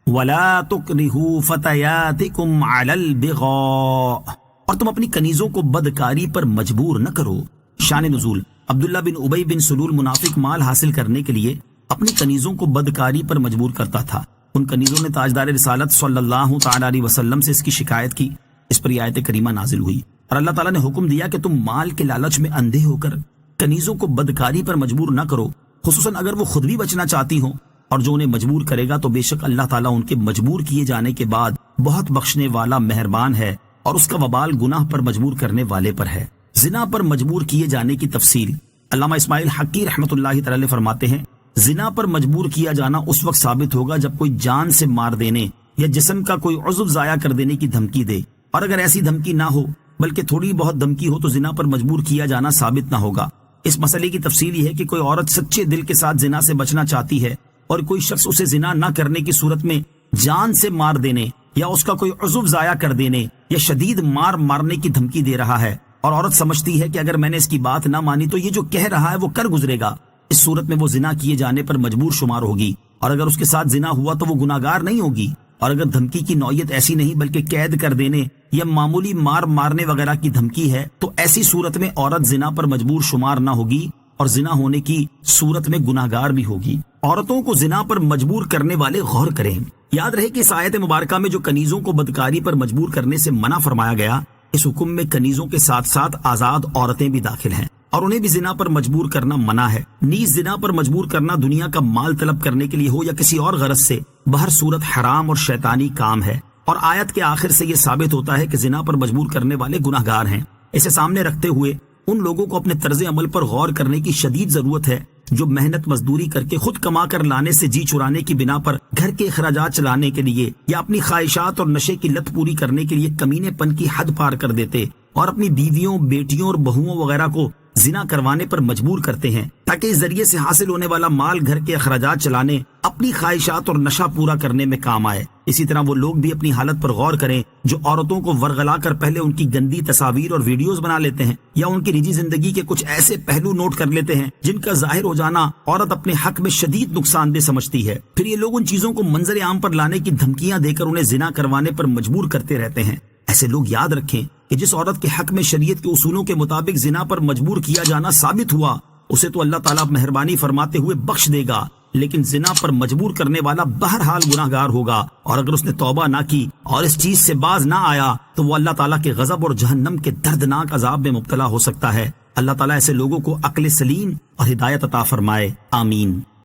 وَلَا تُكْرِهُوا فَتَيَاتِكُمْ عَلَى الْبِغَاءِ، اور تم اپنی کنیزوں کو بدکاری پر مجبور نہ کرو۔ شان نزول، عبداللہ بن ابی بن سلول منافق مال حاصل کرنے کے لیے اپنی کنیزوں کو بدکاری پر مجبور کرتا تھا۔ ان کنیزوں نے تاجدار رسالت صلی اللہ تعالی علیہ وسلم سے اس کی شکایت کی۔ اس پر یہ آیت کریمہ نازل ہوئی اور اللہ تعالیٰ نے حکم دیا کہ تم مال کے لالچ میں اندھے ہو کر کنیزوں کو بدکاری پر مجبور نہ کرو، خصوصاً اگر وہ خود بھی بچنا چاہتی ہوں، اور جو انہیں مجبور کرے گا تو بے شک اللہ تعالیٰ ان کے مجبور کیے جانے کے بعد بہت بخشنے والا مہربان ہے، اور اس کا وبال گناہ پر مجبور کرنے والے پر ہے۔ زنا پر مجبور کیے جانے کی تفصیل، علامہ اسماعیل حقی رحمۃ اللہ تعالی فرماتے ہیں، زنا پر مجبور کیا جانا اس وقت ثابت ہوگا جب کوئی جان سے مار دینے یا جسم کا کوئی عضو ضائع کر دینے کی دھمکی دے، اور اگر ایسی دھمکی نہ ہو بلکہ تھوڑی بہت دھمکی ہو تو زنا پر مجبور کیا جانا ثابت نہ ہوگا۔ اس مسئلے کی تفصیل یہ ہے کہ کوئی عورت سچے دل کے ساتھ زنا سے بچنا چاہتی ہے اور کوئی شخص اسے زنا نہ کرنے کی صورت میں جان سے مار دینے یا اس کا کوئی عضو ضائع کر دینے یا شدید مارنے کی دھمکی دے رہا ہے، اور عورت سمجھتی ہے کہ اگر میں نے اس کی بات نہ مانی تو یہ جو کہہ رہا ہے وہ کر گزرے گا، اس صورت میں وہ زنا کیے جانے پر مجبور شمار ہوگی، اور اگر اس کے ساتھ زنا ہوا تو وہ گناہگار نہیں ہوگی۔ اور اگر دھمکی کی نوعیت ایسی نہیں بلکہ قید کر دینے یا معمولی مارنے وغیرہ کی دھمکی ہے تو ایسی صورت میں عورت زنا پر مجبور شمار نہ ہوگی اور زنا ہونے کی صورت میں گناہگار بھی ہوگی۔ عورتوں کو زنا پر مجبور کرنے والے غور کریں۔ یاد رہے کہ اس آیت مبارکہ میں جو کنیزوں کو بدکاری پر مجبور کرنے سے منع فرمایا گیا، اس حکم میں کنیزوں کے ساتھ ساتھ آزاد عورتیں بھی داخل ہیں، اور انہیں بھی زنا پر مجبور کرنا منع ہے۔ نیز زنا پر مجبور کرنا دنیا کا مال طلب کرنے کے لیے ہو یا کسی اور غرض سے، بہر صورت حرام اور شیطانی کام ہے، اور آیت کے آخر سے یہ ثابت ہوتا ہے کہ زنا پر مجبور کرنے والے گناہگار ہیں۔ اسے سامنے رکھتے ہوئے ان لوگوں کو اپنے طرز عمل پر غور کرنے کی شدید ضرورت ہے جو محنت مزدوری کر کے خود کما کر لانے سے جی چرانے کی بنا پر گھر کے اخراجات چلانے کے لیے یا اپنی خواہشات اور نشے کی لت پوری کرنے کے لیے کمینے پن کی حد پار کر دیتے اور اپنی بیویوں، بیٹیوں اور بہوؤں وغیرہ کو زنا کروانے پر مجبور کرتے ہیں تاکہ اس ذریعے سے حاصل ہونے والا مال گھر کے اخراجات چلانے، اپنی خواہشات اور نشہ پورا کرنے میں کام آئے۔ اسی طرح وہ لوگ بھی اپنی حالت پر غور کریں جو عورتوں کو ورغلا کر پہلے ان کی گندی تصاویر اور ویڈیوز بنا لیتے ہیں یا ان کی نجی زندگی کے کچھ ایسے پہلو نوٹ کر لیتے ہیں جن کا ظاہر ہو جانا عورت اپنے حق میں شدید نقصان دہ سمجھتی ہے۔ پھر یہ لوگ ان چیزوں کو منظر عام پر لانے کی دھمکیاں دے کر انہیں زنا کروانے پر مجبور کرتے رہتے ہیں۔ ایسے لوگ یاد رکھیں کہ جس عورت کے حق میں شریعت کے اصولوں کے مطابق زنا پر مجبور کیا جانا ثابت ہوا اسے تو اللہ تعالیٰ مہربانی فرماتے ہوئے بخش دے گا، لیکن زنا پر مجبور کرنے والا بہرحال گناہگار ہوگا، اور اگر اس نے توبہ نہ کی اور اس چیز سے باز نہ آیا تو وہ اللہ تعالیٰ کے غضب اور جہنم کے دردناک عذاب میں مبتلا ہو سکتا ہے۔ اللہ تعالیٰ ایسے لوگوں کو عقل سلیم اور ہدایت عطا فرمائے، آمین۔